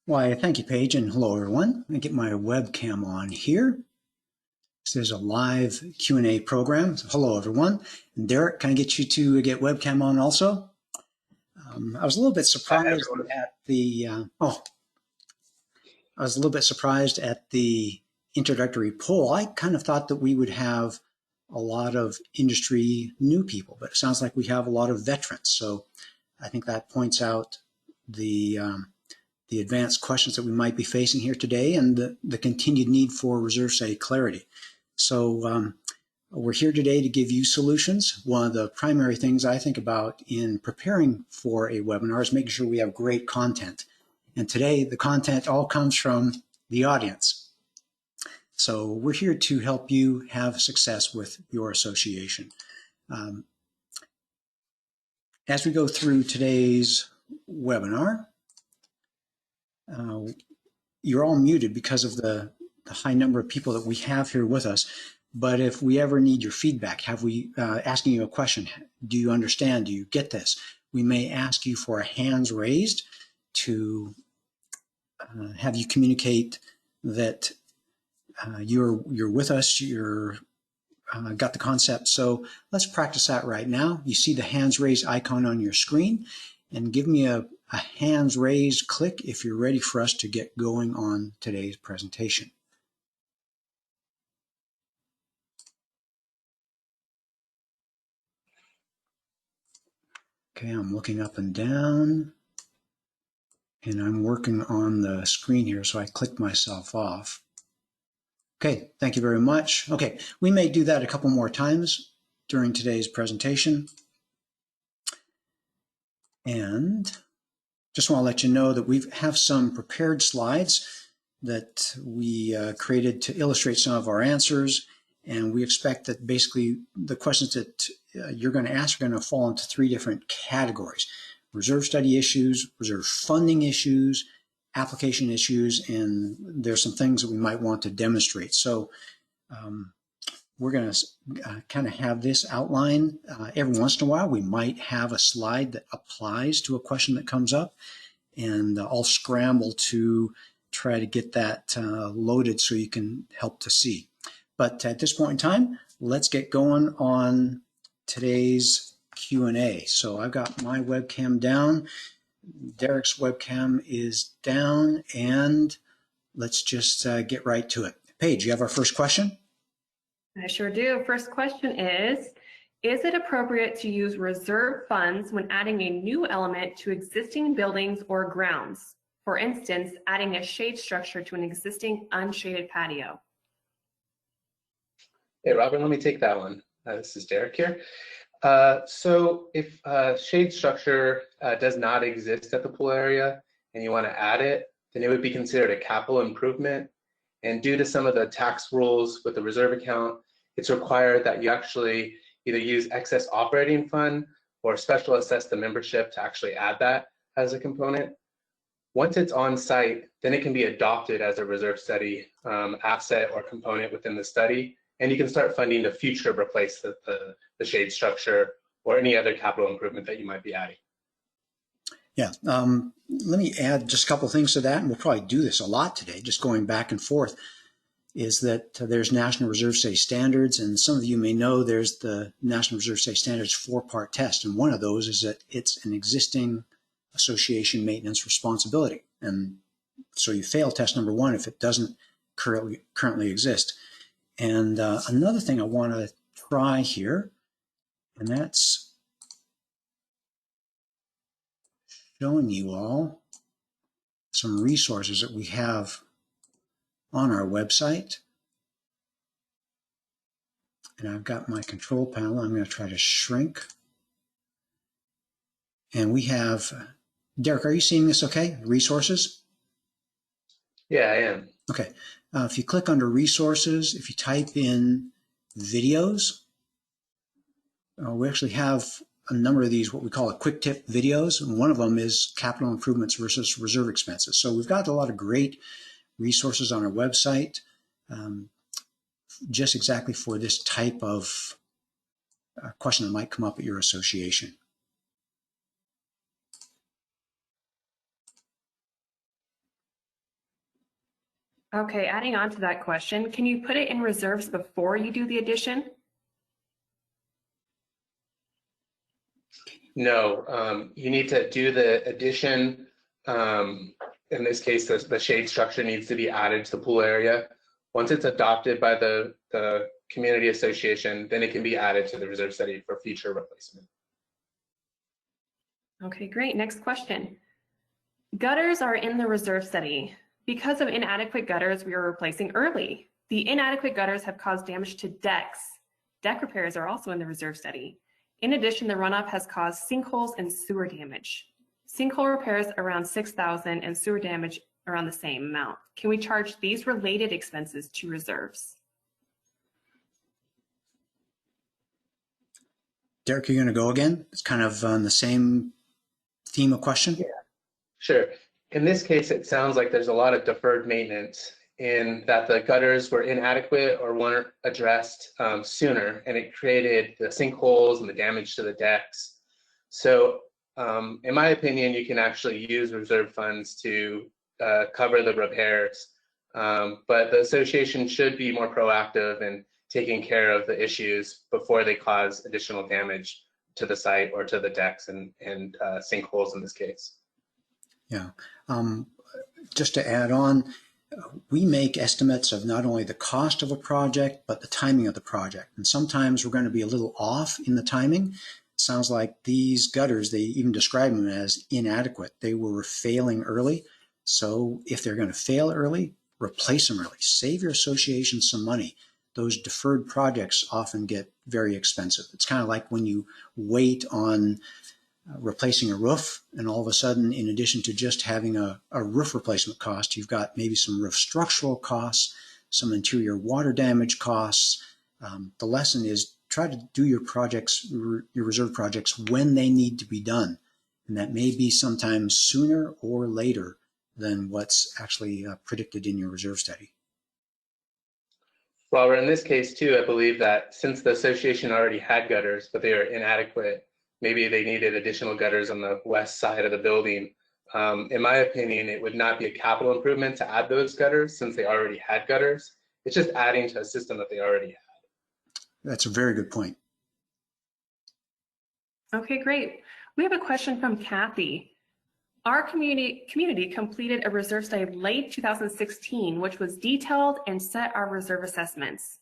Why, thank you, Paige, and hello, everyone. Let me get my webcam on here. This is a live Q&A program. So hello, everyone. And Derek, can I get you to get webcam on also? I was a little bit surprised at the introductory poll. I kind of thought that we would have a lot of industry new people, but it sounds like we have a lot of veterans. So I think that points out the advanced questions that we might be facing here today and the continued need for reserve study clarity. So we're here today to give you solutions. One of the primary things I think about in preparing for a webinar is making sure we have great content. And today the content all comes from the audience. So we're here to help you have success with your association. As we go through today's webinar, you're all muted because of the high number of people that we have here with us. But if we ever need your feedback, have we asking you a question, do you understand, do you get this? We may ask you for a hands raised to have you communicate that you're with us, you're got the concept. So let's practice that right now. You see the hands raised icon on your screen, and give me a hands raised click if you're ready for us to get going on today's presentation. Okay, I'm looking up and down, and I'm working on the screen here, so I clicked myself off. Okay, thank you very much. Okay, we may do that a couple more times during today's presentation. And just want to let you know that we have some prepared slides that we created to illustrate some of our answers. And we expect that basically the questions that you're going to ask are going to fall into three different categories: reserve study issues, reserve funding issues, application issues, and there's some things that we might want to demonstrate. So we're going to kind of have this outline. Every once in a while, we might have a slide that applies to a question that comes up, and I'll scramble to try to get that loaded so you can help to see. But at this point in time, let's get going on today's Q&A. So I've got my webcam down. Derek's webcam is down, and let's just get right to it. Paige, you have our first question? I sure do. First question is it appropriate to use reserve funds when adding a new element to existing buildings or grounds? For instance, adding a shade structure to an existing unshaded patio. Hey, Robert, let me take that one. This is Derek here. So if shade structure does not exist at the pool area and you want to add it, then it would be considered a capital improvement. And due to some of the tax rules with the reserve account, it's required that you actually either use excess operating fund or special assess the membership to actually add that as a component. Once it's on site, then it can be adopted as a reserve study asset or component within the study. And you can start funding to future replace the shade structure or any other capital improvement that you might be adding. Yeah, let me add just a couple of things to that, and we'll probably do this a lot today, just going back and forth, is that there's National Reserve Study Standards, and some of you may know there's the National Reserve Study Standards 4-part test, and one of those is that it's an existing association maintenance responsibility. And so you fail test number 1 if it doesn't currently exist. And another thing I want to try here, and that's showing you all some resources that we have on our website. And I've got my control panel. I'm going to try to shrink. And we have, Derek, are you seeing this okay? Resources? Yeah, I am. Okay. If you click under resources, if you type in videos, we actually have a number of these, what we call a quick tip videos. And one of them is capital improvements versus reserve expenses. So we've got a lot of great resources on our website, just exactly for this type of question that might come up at your association. Okay, adding on to that question, can you put it in reserves before you do the addition? No, you need to do the addition. In this case, the shade structure needs to be added to the pool area. Once it's adopted by the community association, then it can be added to the reserve study for future replacement. Okay, great. Next question. Gutters are in the reserve study. Because of inadequate gutters, we are replacing early. The inadequate gutters have caused damage to decks. Deck repairs are also in the reserve study. In addition, the runoff has caused sinkholes and sewer damage. Sinkhole repairs around $6,000 and sewer damage around the same amount. Can we charge these related expenses to reserves? Derek, you're going to go again? It's kind of on the same theme of question. Yeah, sure. In this case, it sounds like there's a lot of deferred maintenance in that the gutters were inadequate or weren't addressed sooner, and it created the sinkholes and the damage to the decks. So in my opinion, you can actually use reserve funds to cover the repairs, but the association should be more proactive in taking care of the issues before they cause additional damage to the site or to the decks and sinkholes in this case. Yeah. Just to add on, we make estimates of not only the cost of a project, but the timing of the project. And sometimes we're going to be a little off in the timing. It sounds like these gutters, they even describe them as inadequate. They were failing early. So if they're going to fail early, replace them early. Save your association some money. Those deferred projects often get very expensive. It's kind of like when you wait on replacing a roof, and all of a sudden, in addition to just having a roof replacement cost, you've got maybe some roof structural costs, some interior water damage costs. The lesson is try to do your projects, your reserve projects, when they need to be done. And that may be sometimes sooner or later than what's actually predicted in your reserve study. Robert, in this case too, I believe that since the association already had gutters, but they are inadequate, maybe they needed additional gutters on the west side of the building. In my opinion, it would not be a capital improvement to add those gutters since they already had gutters. It's just adding to a system that they already had. That's a very good point. Okay, great. We have a question from Kathy. Our community completed a reserve study late 2016, which was detailed and set our reserve assessments.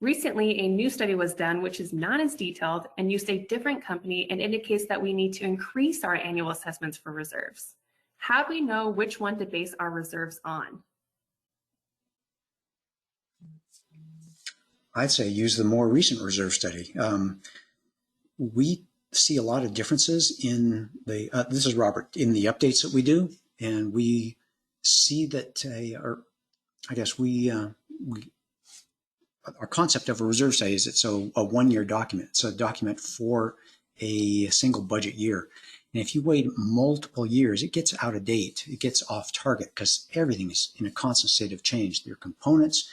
Recently, a new study was done, which is not as detailed and used a different company and indicates that we need to increase our annual assessments for reserves. How do we know which one to base our reserves on? I'd say use the more recent reserve study. We see a lot of differences in the, this is Robert, in the updates that we do, and we see that, or I guess our concept of a reserve study is it's a one-year document. It's a document for a single budget year. And if you wait multiple years, it gets out of date. It gets off target because everything is in a constant state of change. Your components,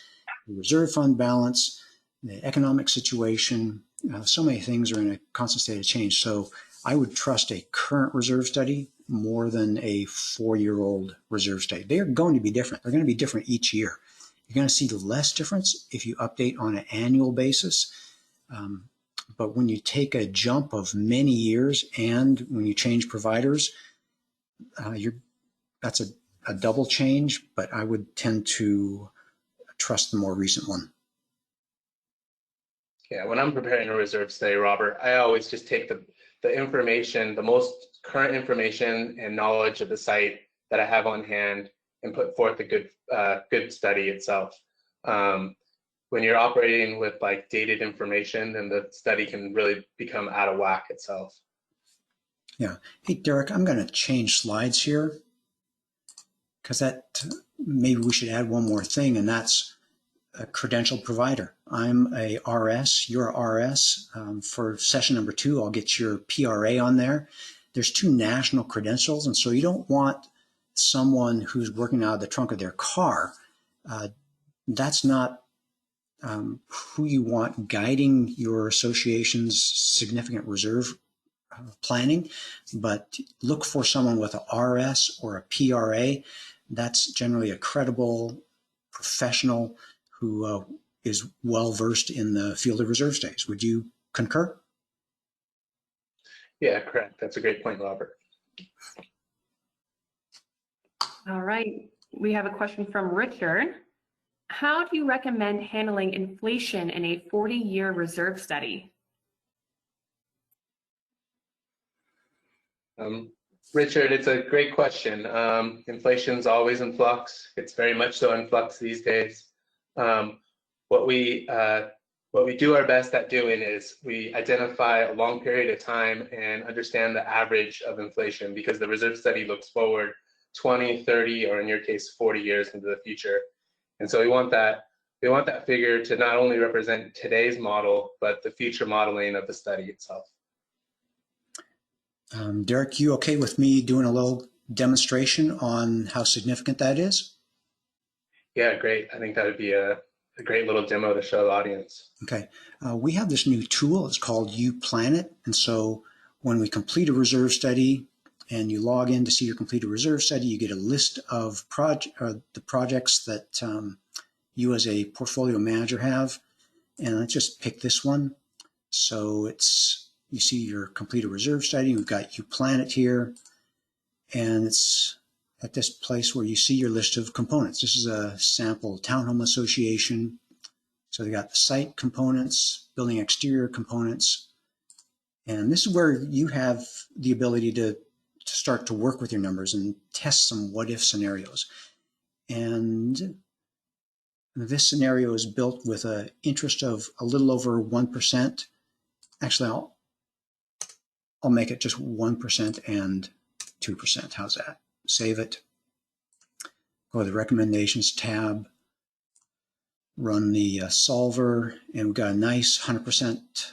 the reserve fund balance, the economic situation, so many things are in a constant state of change. So I would trust a current reserve study more than a 4-year-old reserve study. They're going to be different. They're going to be different each year. You're going to see less difference if you update on an annual basis. But when you take a jump of many years and when you change providers, that's a double change, but I would tend to trust the more recent one. Yeah, when I'm preparing a reserve study, Robert, I always just take the information, the most current information and knowledge of the site that I have on hand and put forth a good study itself. When you're operating with like dated information, then the study can really become out of whack itself. Yeah. Hey, Derek, I'm going to change slides here because that maybe we should add one more thing, and that's a credential provider. I'm a RS, you're a RS. For session number 2, I'll get your PRA on there. There's 2 national credentials, and so you don't want someone who's working out of the trunk of their car. That's not who you want guiding your association's significant reserve planning, but look for someone with a RS or a PRA. That's generally a credible professional who is well-versed in the field of reserve studies. Would you concur? Yeah, correct. That's a great point, Robert. All right, we have a question from Richard. How do you recommend handling inflation in a 40-year reserve study? Richard, it's a great question. Inflation's always in flux. It's very much so in flux these days. What we do our best at doing is we identify a long period of time and understand the average of inflation, because the reserve study looks forward 20, 30, or in your case, 40 years into the future. And so we want that figure to not only represent today's model, but the future modeling of the study itself. Derek, you okay with me doing a little demonstration on how significant that is? Yeah, great. I think that would be a great little demo to show the audience. Okay. We have this new tool. It's called UPlanet. And so when we complete a reserve study and you log in to see your completed reserve study, you get a list of the projects that you as a portfolio manager have. And let's just pick this one. So you see your completed reserve study. We've got UPlanet here. And it's at this place where you see your list of components. This is a sample townhome association. So they got the site components, building exterior components. And this is where you have the ability to start to work with your numbers and test some what if scenarios. And this scenario is built with an interest of a little over 1%. Actually, I'll make it just 1% and 2%. How's that? Save it. Go to the recommendations tab, run the solver, and we've got a nice 100%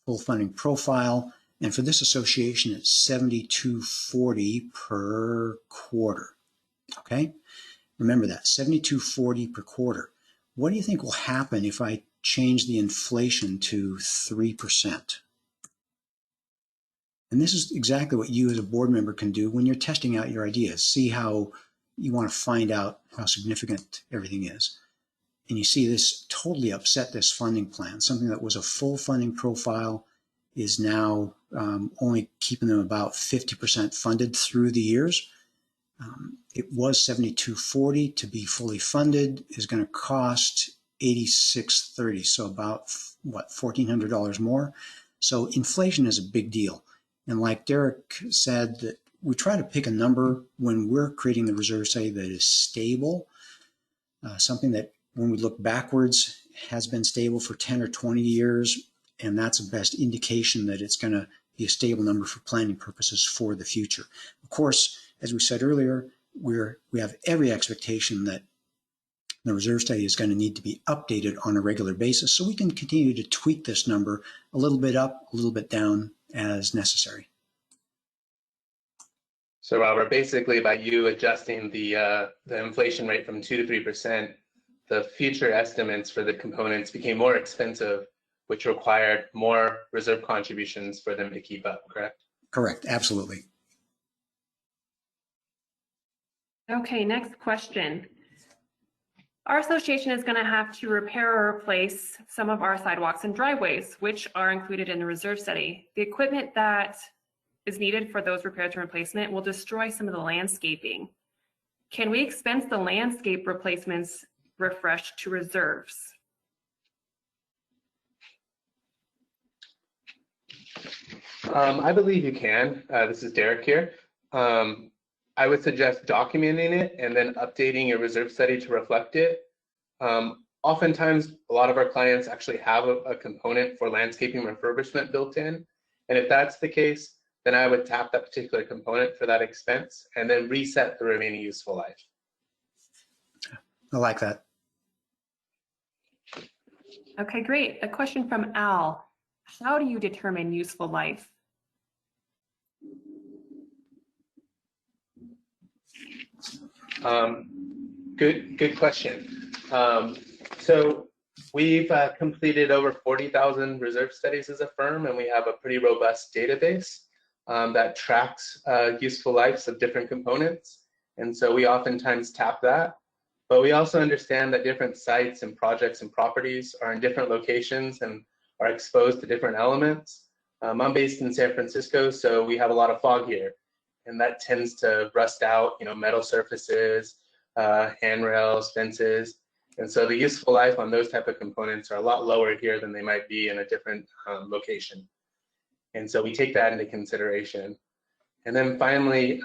full funding profile. And for this association, it's $72.40 per quarter. Okay? Remember that, $72.40 per quarter. What do you think will happen if I change the inflation to 3%? And this is exactly what you as a board member can do when you're testing out your ideas. See how you want to find out how significant everything is. And you see this totally upset this funding plan. Something that was a full funding profile is now only keeping them about 50% funded through the years. It was $72.40 to be fully funded, is going to cost $86.30, so about what, $1,400 more. So inflation is a big deal. And like Derek said, that we try to pick a number when we're creating the reserve study that is stable, something that when we look backwards has been stable for 10 or 20 years, and that's the best indication that it's going to be a stable number for planning purposes for the future. Of course, as we said earlier, we have every expectation that the reserve study is going to need to be updated on a regular basis, so we can continue to tweak this number a little bit up, a little bit down as necessary. So Robert, basically by you adjusting the inflation rate from 2 to 3%, the future estimates for the components became more expensive, which required more reserve contributions for them to keep up, correct? Correct, absolutely. Okay, next question. Our association is going to have to repair or replace some of our sidewalks and driveways, which are included in the reserve study. The equipment that is needed for those repairs and replacement will destroy some of the landscaping. Can we expense the landscape replacements refreshed to reserves? I believe you can. This is Derek here. I would suggest documenting it and then updating your reserve study to reflect it. Oftentimes, a lot of our clients actually have a component for landscaping refurbishment built in. And if that's the case, then I would tap that particular component for that expense and then reset the remaining useful life. I like that. Okay, great. A question from Al. How do you determine useful life? Good question. So we've completed over 40,000 reserve studies as a firm, and we have a pretty robust database that tracks useful lives of different components. And so we oftentimes tap that. But we also understand that different sites and projects and properties are in different locations and are exposed to different elements. I'm based in San Francisco, so we have a lot of fog here, and that tends to rust out, metal surfaces, handrails, fences. And so the useful life on those type of components are a lot lower here than they might be in a different location. And so we take that into consideration. And then finally,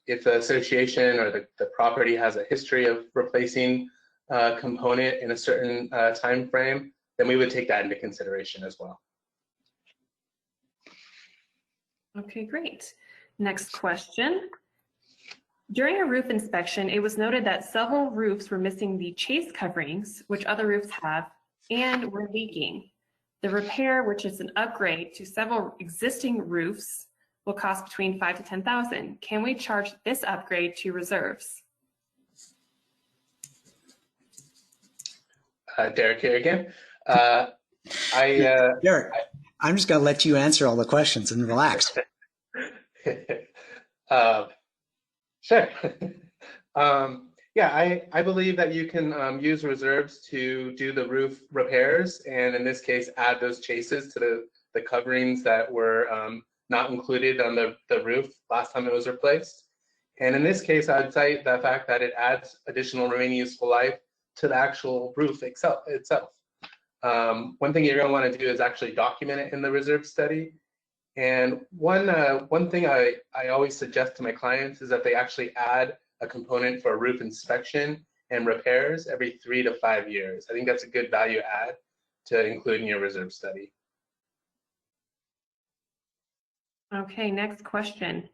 if the association or the property has a history of replacing a component in a certain time frame, then we would take that into consideration as well. Okay, great. Next question. During a roof inspection, it was noted that several roofs were missing the chase coverings, which other roofs have, and were leaking. The repair, which is an upgrade to several existing roofs, will cost between $5,000 to $10,000. Can we charge this upgrade to reserves? Derek here again. Derek, I'm just going to let you answer all the questions and relax. Sure. Yeah, I believe that you can use reserves to do the roof repairs, and in this case, add those chases to the coverings that were not included on the roof last time it was replaced. And in this case, I'd cite the fact that it adds additional remaining useful life to the actual roof itself. One thing you're going to want to do is actually document it in the reserve study. And one thing I always suggest to my clients is that they actually add a component for a roof inspection and repairs every 3 to 5 years. I think that's a good value add to include in your reserve study. Okay, next question.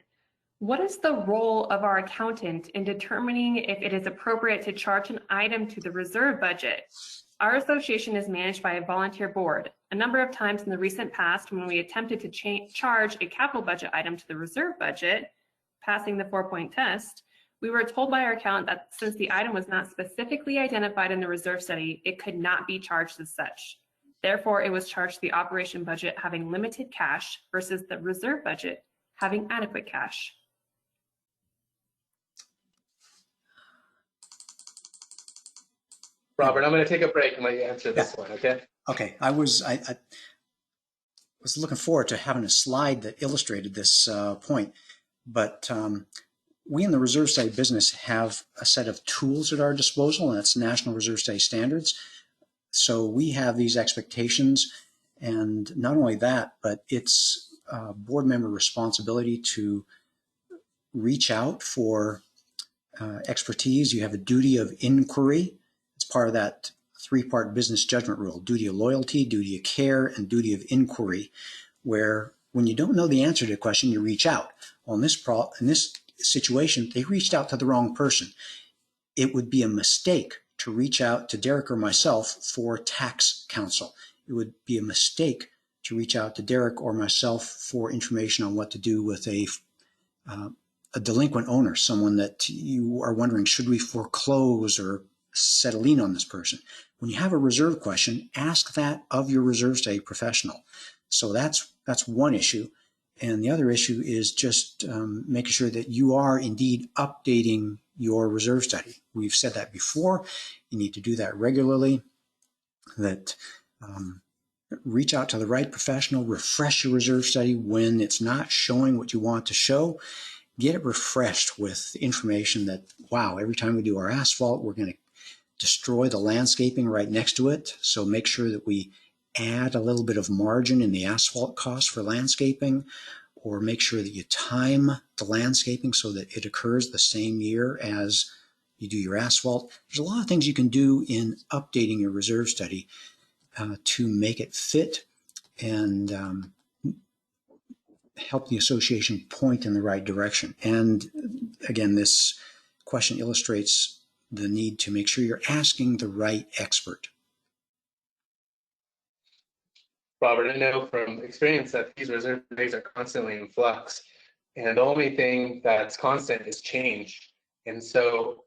What is the role of our accountant in determining if it is appropriate to charge an item to the reserve budget? Our association is managed by a volunteer board. A number of times in the recent past, when we attempted to charge a capital budget item to the reserve budget, passing the 4-point test, we were told by our accountant that since the item was not specifically identified in the reserve study, it could not be charged as such. Therefore, it was charged to the operation budget having limited cash versus the reserve budget having adequate cash. Robert, I'm going to take a break and let you answer this one, okay? Okay, I was looking forward to having a slide that illustrated this point, but we in the reserve study business have a set of tools at our disposal, and that's National Reserve Study Standards. So we have these expectations, and not only that, but it's board member responsibility to reach out for expertise. You have a duty of inquiry. It's part of that 3-part business judgment rule: duty of loyalty, duty of care, and duty of inquiry, where when you don't know the answer to a question, you reach out. Well, in this situation, they reached out to the wrong person. It would be a mistake to reach out to Derek or myself for tax counsel. It would be a mistake to reach out to Derek or myself for information on what to do with a delinquent owner, someone that you are wondering, should we foreclose or set a lien on this person? When you have a reserve question, ask that of your reserve study professional. So that's one issue. And the other issue is just making sure that you are indeed updating your reserve study. We've said that before. You need to do that regularly. That reach out to the right professional, refresh your reserve study when it's not showing what you want to show. Get it refreshed with information that, wow, every time we do our asphalt, we're going to destroy the landscaping right next to it. So make sure that we add a little bit of margin in the asphalt cost for landscaping, or make sure that you time the landscaping so that it occurs the same year as you do your asphalt. There's a lot of things you can do in updating your reserve study to make it fit and help the association point in the right direction. And again, this question illustrates the need to make sure you're asking the right expert. Robert, I know from experience that these reserve studies are constantly in flux, and the only thing that's constant is change. And so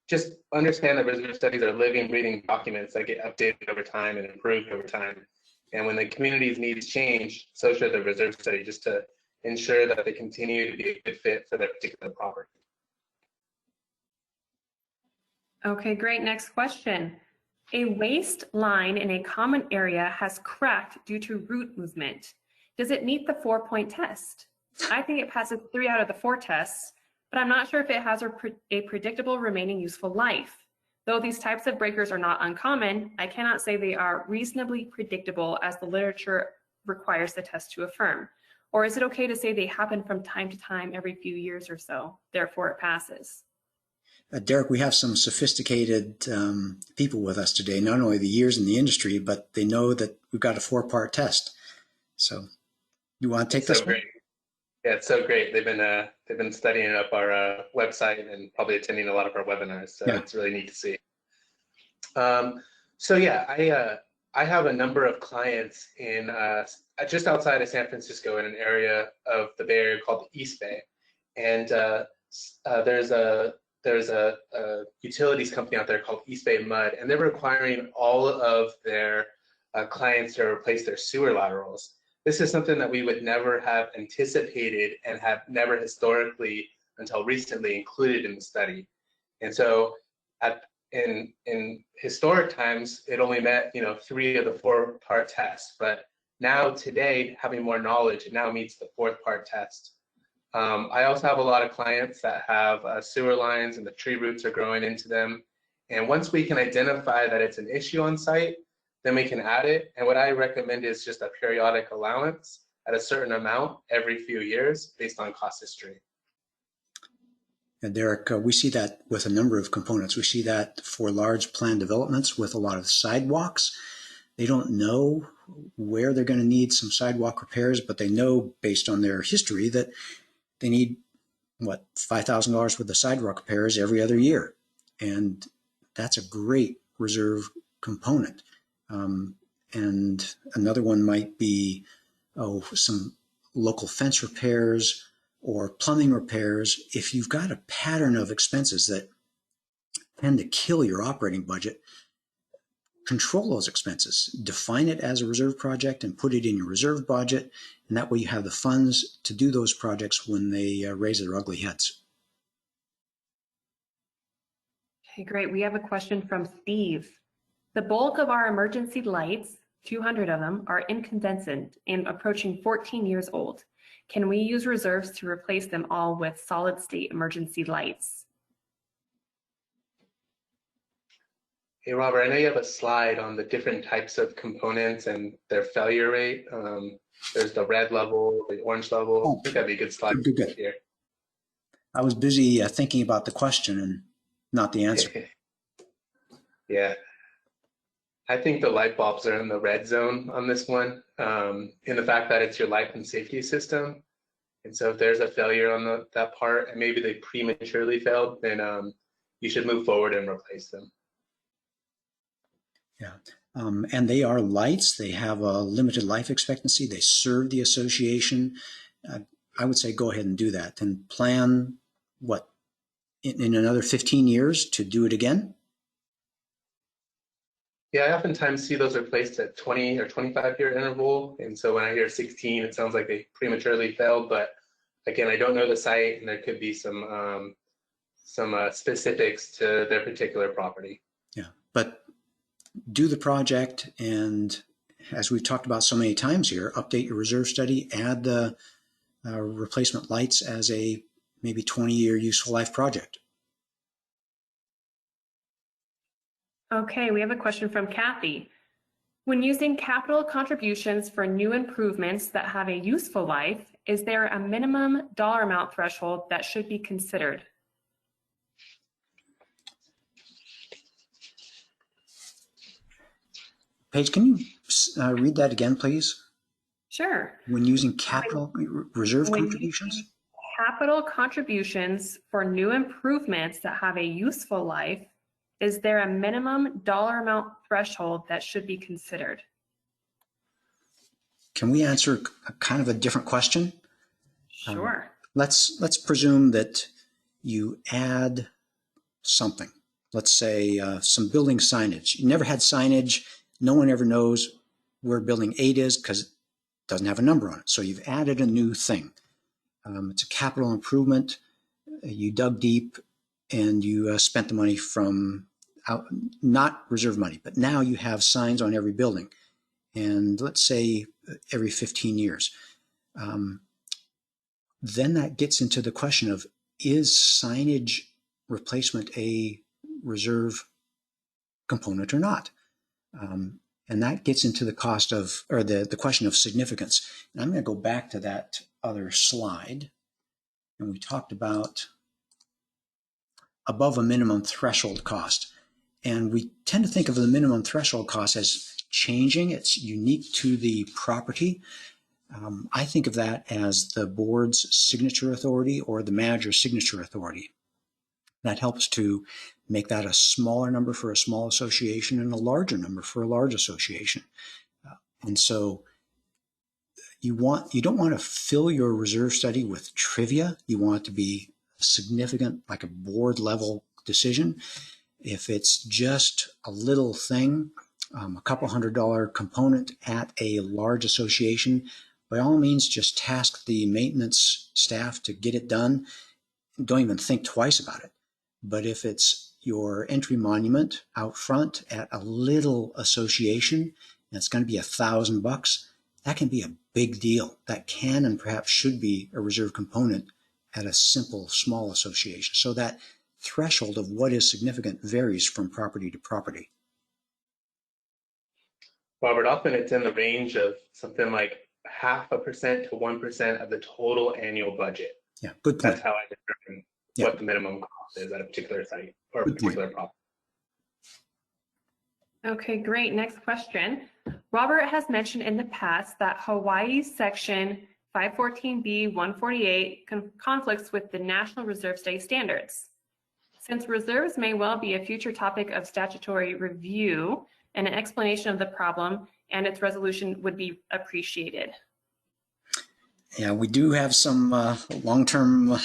just understand that reserve studies are living, breathing documents that get updated over time and improved over time. And when the community's needs change, so should the reserve study, just to ensure that they continue to be a good fit for that particular property. Okay, great. Next question. A waste line in a common area has cracked due to root movement. Does it meet the 4-point test? I think it passes 3 out of the 4 tests, but I'm not sure if it has a predictable remaining useful life. Though these types of breakers are not uncommon, I cannot say they are reasonably predictable as the literature requires the test to affirm. Or is it okay to say they happen from time to time every few years or so, therefore it passes? Derek, we have some sophisticated people with us today, not only the years in the industry, but they know that we've got a 4-part test. So you want to take this one? Great. Yeah, it's so great. They've been studying up our website and probably attending a lot of our webinars. So yeah. It's really neat to see. So yeah, I have a number of clients in just outside of San Francisco in an area of the Bay Area called the East Bay, and there's a utilities company out there called East Bay Mud, and they're requiring all of their clients to replace their sewer laterals. This is something that we would never have anticipated and have never historically until recently included in the study. And so in historic times, it only met 3 of the 4-part tests, but now today, having more knowledge, it now meets the 4th-part test. I also have a lot of clients that have sewer lines and the tree roots are growing into them. And once we can identify that it's an issue on site, then we can add it. And what I recommend is just a periodic allowance at a certain amount every few years based on cost history. And Derek, we see that with a number of components. We see that for large planned developments with a lot of sidewalks. They don't know where they're going to need some sidewalk repairs, but they know based on their history that they need, what, $5,000 worth of sidewalk repairs every other year. And that's a great reserve component. And another one might be, some local fence repairs or plumbing repairs. If you've got a pattern of expenses that tend to kill your operating budget, control those expenses. Define it as a reserve project and put it in your reserve budget, and that way you have the funds to do those projects when they raise their ugly heads. Okay, great. We have a question from Steve. The bulk of our emergency lights, 200 of them, are incandescent and approaching 14 years old. Can we use reserves to replace them all with solid-state emergency lights? Hey, Robert, I know you have a slide on the different types of components and their failure rate. There's the red level, the orange level. Oh, I think that'd be a good slide good. Here. I was busy thinking about the question and not the answer. Yeah. I think the light bulbs are in the red zone on this one, in the fact that it's your life and safety system. And so if there's a failure on that part, and maybe they prematurely failed, then you should move forward and replace them. Yeah, and they are lights. They have a limited life expectancy. They serve the association. I would say go ahead and do that and plan, what, in another 15 years to do it again? Yeah, I oftentimes see those replaced at 20 or 25-year interval. And so when I hear 16, it sounds like they prematurely failed. But again, I don't know the site, and there could be some specifics to their particular property. Yeah, but do the project, and as we've talked about so many times here, update your reserve study, add the replacement lights as a maybe 20-year useful life project. Okay, we have a question from Kathy. When using capital contributions for new improvements that have a useful life, is there a minimum dollar amount threshold that should be considered? Paige, can you read that again, please? Sure. When using capital reserve contributions? Capital contributions for new improvements that have a useful life, is there a minimum dollar amount threshold that should be considered? Can we answer a kind of a different question? Sure. Let's presume that you add something. Let's say some building signage. You never had signage. No one ever knows where building 8 is because it doesn't have a number on it. So you've added a new thing. It's a capital improvement. You dug deep and you spent the money from out, not reserve money, but now you have signs on every building, and let's say every 15 years. Then that gets into the question of, is signage replacement a reserve component or not? And that gets into the cost of, or the question of significance. And I'm going to go back to that other slide. And we talked about above a minimum threshold cost. And we tend to think of the minimum threshold cost as changing. It's unique to the property. I think of that as the board's signature authority or the manager's signature authority. That helps to make that a smaller number for a small association and a larger number for a large association. And so you don't want to fill your reserve study with trivia. You want it to be significant, like a board level decision. If it's just a little thing, a couple $100 component at a large association, by all means, just task the maintenance staff to get it done. Don't even think twice about it. But if it's your entry monument out front at a little association, and it's going to be $1,000, that can be a big deal. That can and perhaps should be a reserve component at a simple small association. So that threshold of what is significant varies from property to property. Robert, often it's in the range of something like 0.5% to 1% of the total annual budget. Yeah, good point. That's how I determine what the minimum cost is at a particular site or a particular property. Okay, great. Next question. Robert has mentioned in the past that Hawaii's section 514B 148 conflicts with the National Reserve Study standards. Since reserves may well be a future topic of statutory review, and an explanation of the problem and its resolution would be appreciated. Yeah, we do have some long-term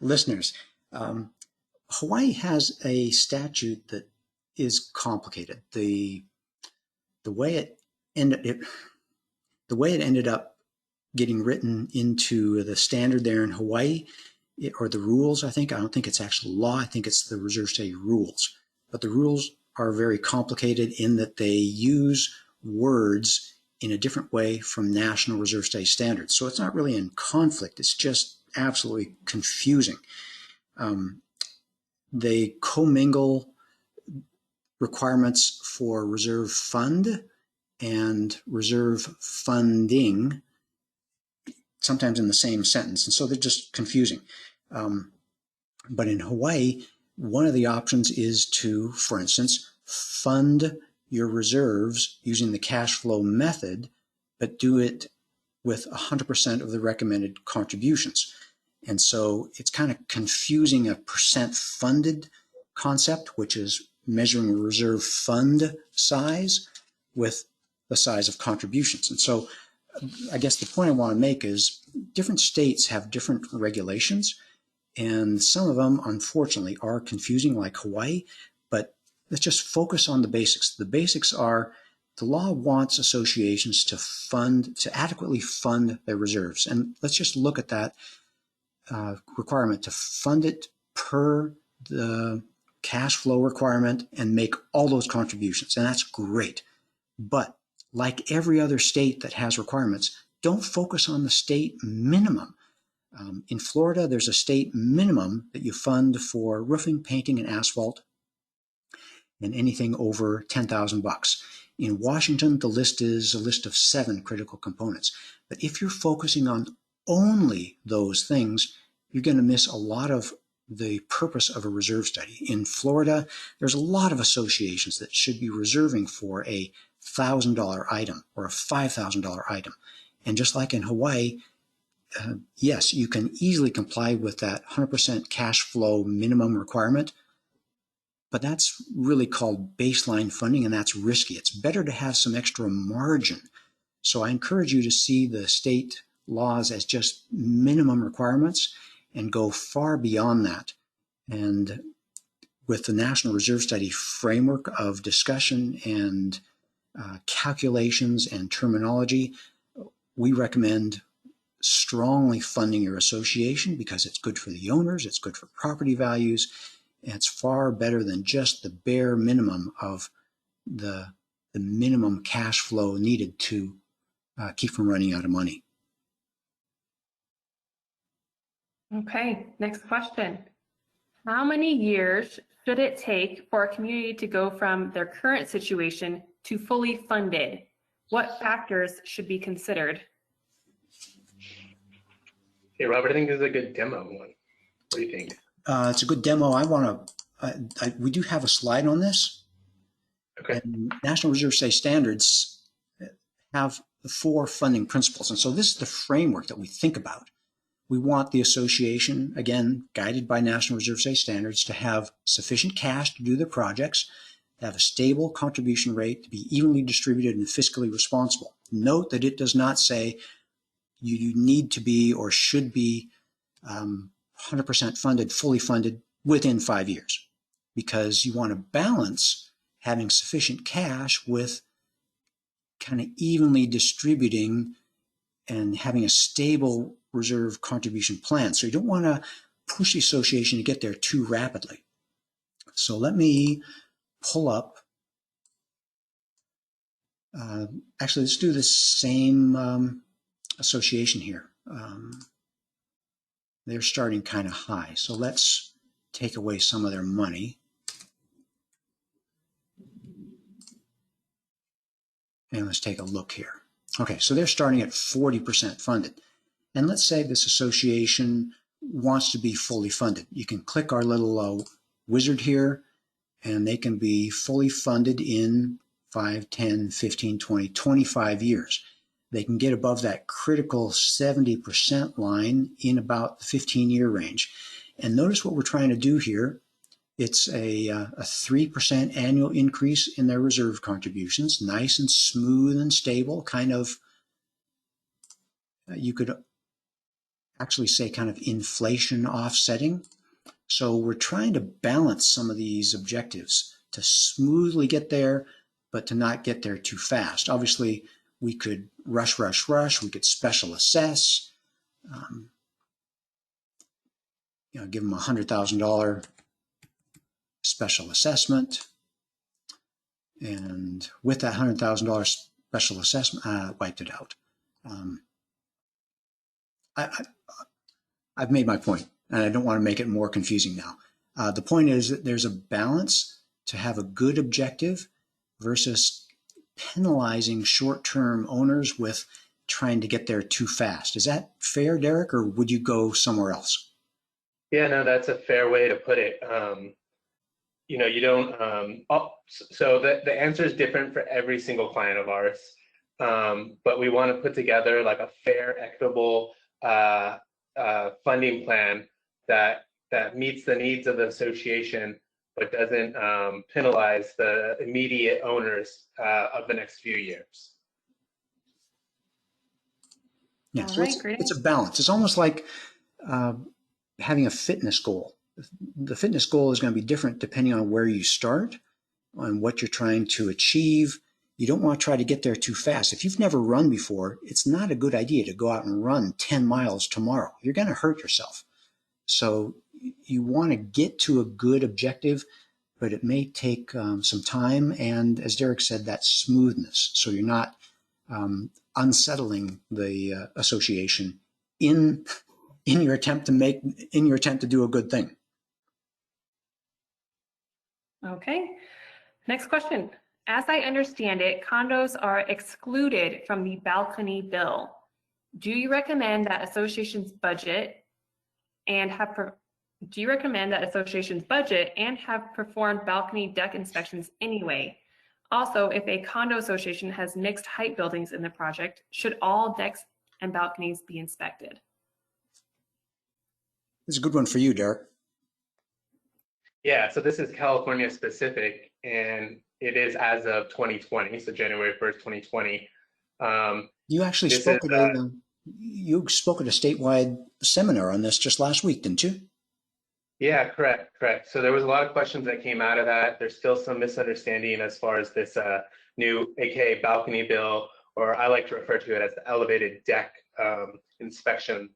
listeners. Hawaii has a statute that is complicated. The way it ended up getting written into the standard there in Hawaii, or the rules, I don't think it's actual law. I think it's the reserve study rules. But the rules are very complicated in that they use words in a different way from National Reserve Study standards. So it's not really in conflict. It's just absolutely confusing. They commingle requirements for reserve fund and reserve funding sometimes in the same sentence. And so they're just confusing. But in Hawaii, one of the options is to, for instance, fund your reserves using the cash flow method, but do it with 100% of the recommended contributions. And so it's kind of confusing a percent funded concept, which is measuring a reserve fund size with the size of contributions. And so I guess the point I want to make is different states have different regulations, and some of them, unfortunately, are confusing, like Hawaii, but let's just focus on the basics. The basics are the law wants associations to adequately fund their reserves. And let's just look at that requirement to fund it per the cash flow requirement and make all those contributions. And that's great. But like every other state that has requirements, don't focus on the state minimum. In Florida, there's a state minimum that you fund for roofing, painting, and asphalt, and anything over $10,000. In Washington, the list is a list of 7 critical components. But if you're focusing on only those things, you're going to miss a lot of the purpose of a reserve study. In Florida, there's a lot of associations that should be reserving for a $1,000 item or a $5,000 item. And just like in Hawaii, yes, you can easily comply with that 100% cash flow minimum requirement, but that's really called baseline funding, and that's risky. It's better to have some extra margin. So I encourage you to see the state laws as just minimum requirements and go far beyond that. And with the National Reserve Study framework of discussion and calculations and terminology, we recommend strongly funding your association because it's good for the owners, it's good for property values, And it's far better than just the bare minimum of the minimum cash flow needed to keep from running out of money. Okay, next question. How many years should it take for a community to go from their current situation to fully funded? What factors should be considered? Hey, Robert, I think this is a good demo one. What do you think? It's a good demo. We do have a slide on this. Okay. And National Reserve standards have the 4 funding principles. And so this is the framework that we think about. We want the association, again, guided by National Reserve standards, to have sufficient cash to do their projects, to have a stable contribution rate, to be evenly distributed and fiscally responsible. Note that it does not say you need to be or should be 100% funded, fully funded within 5 years, because you want to balance having sufficient cash with kind of evenly distributing and having a stable reserve contribution plan. So you don't want to push the association to get there too rapidly. So let me pull up. Actually, let's do the same association here. They're starting kind of high. So let's take away some of their money. And let's take a look here. Okay, so they're starting at 40% funded. And let's say this association wants to be fully funded. You can click our little wizard here, and they can be fully funded in 5, 10, 15, 20, 25 years. They can get above that critical 70% line in about the 15-year range. And notice what we're trying to do here. It's a 3% annual increase in their reserve contributions, nice and smooth and stable, kind of, you could actually say kind of inflation offsetting. So we're trying to balance some of these objectives to smoothly get there, but to not get there too fast. Obviously, we could rush. We could special assess, give them $100,000 special assessment. And with that $100,000 special assessment, wiped it out. I've made my point, and I don't want to make it more confusing now. The point is that there's a balance to have a good objective versus penalizing short-term owners with trying to get there too fast. Is that fair, Derek, or would you go somewhere else? Yeah, no, that's a fair way to put it. You don't, so the answer is different for every single client of ours. But we want to put together like a fair, equitable funding plan that meets the needs of the association, but doesn't penalize the immediate owners of the next few years. Yeah, so it's a balance. It's almost like having a fitness goal. The fitness goal is going to be different depending on where you start, on what you're trying to achieve. You don't want to try to get there too fast. If you've never run before, it's not a good idea to go out and run 10 miles tomorrow. You're going to hurt yourself. So you want to get to a good objective, but it may take some time. And as Derek said, that smoothness. So you're not unsettling the association in your attempt to do a good thing. Okay, next question. As I understand it, condos are excluded from the balcony bill. Do you recommend that associations budget and have performed balcony deck inspections anyway? Also, if a condo association has mixed height buildings in the project, should all decks and balconies be inspected? This is a good one for you, Derek. Yeah, so this is California specific, you as of 2020, so January 1st, 2020. You actually spoke at a statewide seminar on this just last week, didn't you? Yeah, correct. So there was a lot of questions that came out of that. There's still some misunderstanding as far as this new AKA balcony bill, or I like to refer to it as the elevated deck inspection.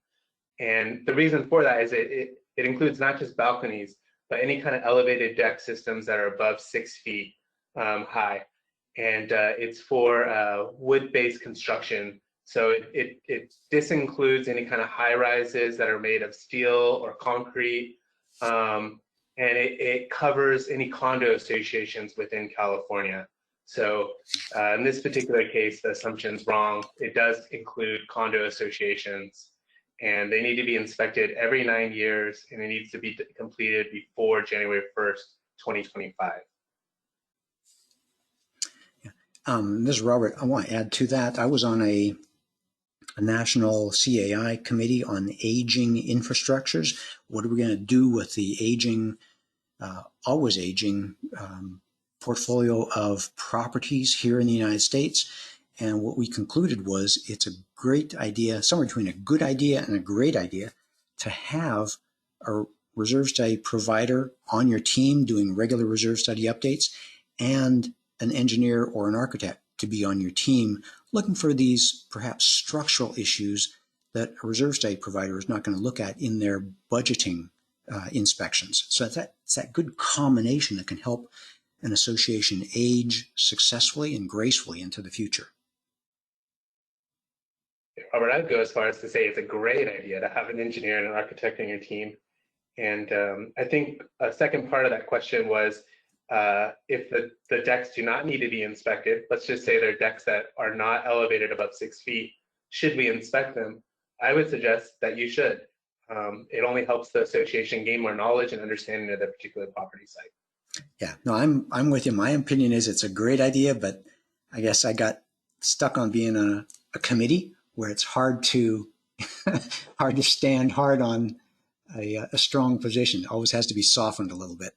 And the reason for that is it includes not just balconies, but any kind of elevated deck systems that are above 6 feet high. And it's for wood-based construction. So this includes any kind of high rises that are made of steel or concrete. And it covers any condo associations within California. So in this particular case, the assumption's wrong. It does include condo associations, and they need to be inspected every 9 years, and it needs to be completed before January 1st, 2025. This is Robert. I want to add to that. I was on a national CAI committee on aging infrastructures. What are we going to do with the aging, always aging portfolio of properties here in the United States? And what we concluded was it's a great idea, somewhere between a good idea and a great idea, to have a reserve study provider on your team doing regular reserve study updates, and an engineer or an architect to be on your team looking for these perhaps structural issues that a reserve study provider is not going to look at in their budgeting inspections. So it's that good combination that can help an association age successfully and gracefully into the future. Robert, I'd go as far as to say it's a great idea to have an engineer and an architect on your team. And I think a second part of that question was, if the decks do not need to be inspected, let's just say they're decks that are not elevated above 6 feet, should we inspect them? I would suggest that you should. It only helps the association gain more knowledge and understanding of the particular property site. Yeah, no, I'm with you. My opinion is it's a great idea, but I guess I got stuck on being on a committee where it's hard to stand hard on a strong position. It always has to be softened a little bit.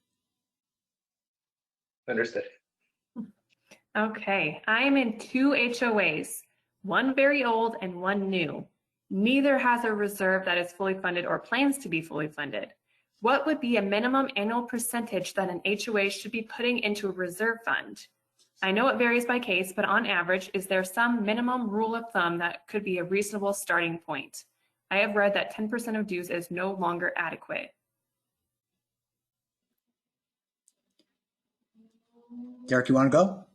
Understood. Okay, I am in 2 HOAs, one very old and one new. Neither has a reserve that is fully funded or plans to be fully funded. What would be a minimum annual percentage that an HOA should be putting into a reserve fund? I know it varies by case, but on average, is there some minimum rule of thumb that could be a reasonable starting point? I have read that 10% of dues is no longer adequate. Derek, you want to go?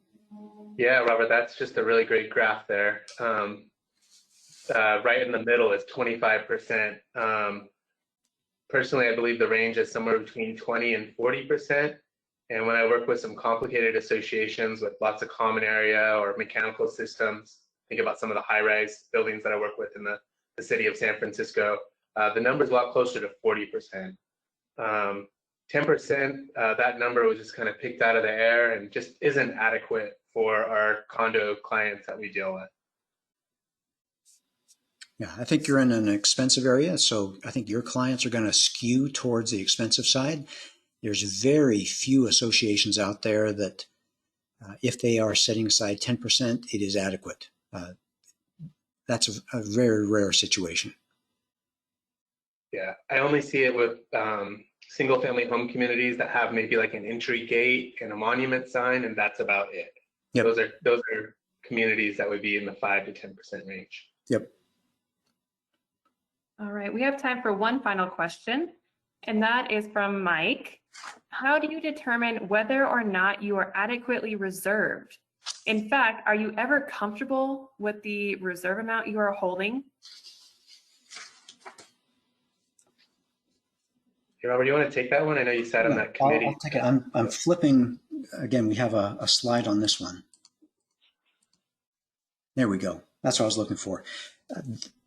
Yeah, Robert, that's just a really great graph there. Right in the middle is 25%. Personally, I believe the range is somewhere between 20 and 40%. And when I work with some complicated associations with lots of common area or mechanical systems, think about some of the high-rise buildings that I work with in the city of San Francisco, the number is a lot closer to 40%. 10%, that number was just kind of picked out of the air and just isn't adequate for our condo clients that we deal with. Yeah, I think you're in an expensive area, so I think your clients are going to skew towards the expensive side. There's very few associations out there that, if they are setting aside 10%, it is adequate. That's a very rare situation. Yeah, I only see it with single-family home communities that have maybe like an entry gate and a monument sign, and that's about it. Yep. Those are communities that would be in the 5 to 10% range. Yep. All right, we have time for one final question, and that is from Mike. How do you determine whether or not you are adequately reserved? In fact, are you ever comfortable with the reserve amount you are holding? Hey, Robert, you want to take that one? I know you sat on that committee. I'll take it. I'm flipping. Again, we have a slide on this one. There we go. That's what I was looking for.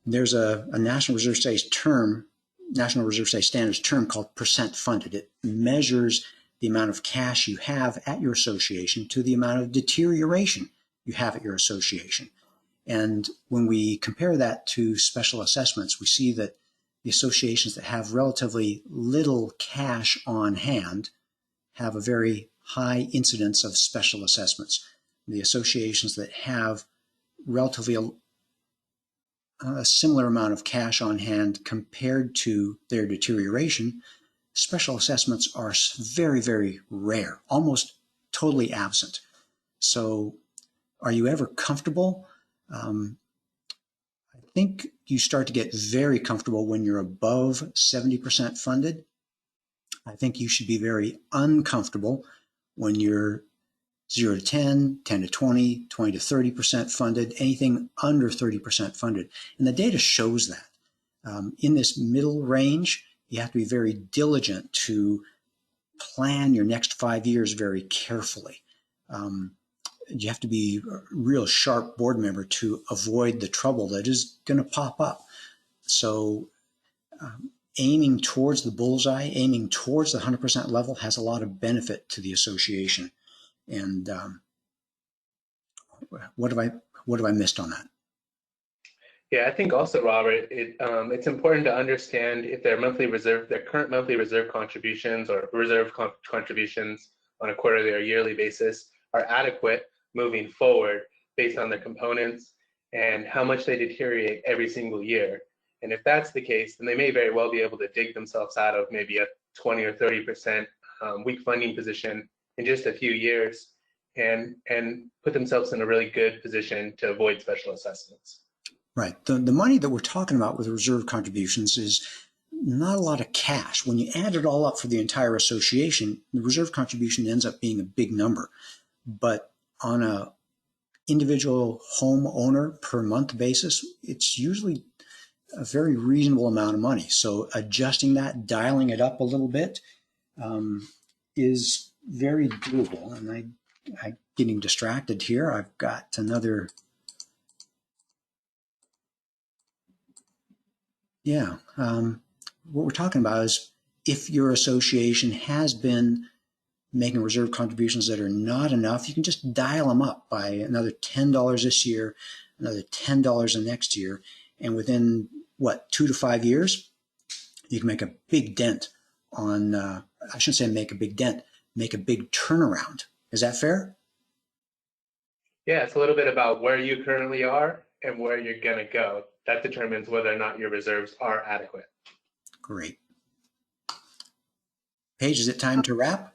There's a National Reserve Studies term, National Reserve Studies Standards term called percent funded. It measures the amount of cash you have at your association to the amount of deterioration you have at your association. And when we compare that to special assessments, we see that the associations that have relatively little cash on hand have a very high incidence of special assessments. The associations that have relatively a similar amount of cash on hand compared to their deterioration, special assessments are very, very rare, almost totally absent. So are you ever comfortable? I think you start to get very comfortable when you're above 70% funded. I think you should be very uncomfortable when you're 0 to 10, 10 to 20, 20 to 30% funded, anything under 30% funded. And the data shows that. In this middle range, you have to be very diligent to plan your next 5 years very carefully. You have to be a real sharp board member to avoid the trouble that is going to pop up. So aiming towards the bullseye, aiming towards the 100% level has a lot of benefit to the association. And what have I missed on that? Yeah, I think also, Robert, it's important to understand if their current monthly reserve contributions or contributions on a quarterly or yearly basis are adequate moving forward based on their components and how much they deteriorate every single year. And if that's the case, then they may very well be able to dig themselves out of maybe a 20 or 30% weak funding position in just a few years and put themselves in a really good position to avoid special assessments. Right. The money that we're talking about with reserve contributions is not a lot of cash. When you add it all up for the entire association, the reserve contribution ends up being a big number. But on a individual homeowner per month basis, it's usually a very reasonable amount of money. So adjusting that, dialing it up a little bit is very doable. And I'm getting distracted here. I've got another... Yeah. What we're talking about is if your association has been making reserve contributions that are not enough, you can just dial them up by another $10 this year, another $10 the next year. And within, 2 to 5 years, you can make a big dent on, I shouldn't say make a big dent, make a big turnaround. Is that fair? Yeah, it's a little bit about where you currently are and where you're going to go. That determines whether or not your reserves are adequate. Great. Paige, is it time to wrap?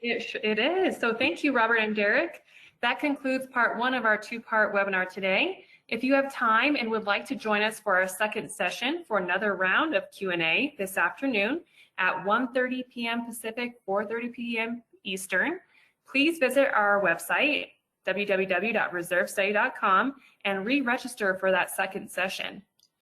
It is. So thank you, Robert and Derek. That concludes part 1 of our 2-part webinar today. If you have time and would like to join us for our second session for another round of Q&A this afternoon at 1:30 p.m. Pacific, 4:30 p.m. Eastern, please visit our website, www.reservestudy.com, and re-register for that second session.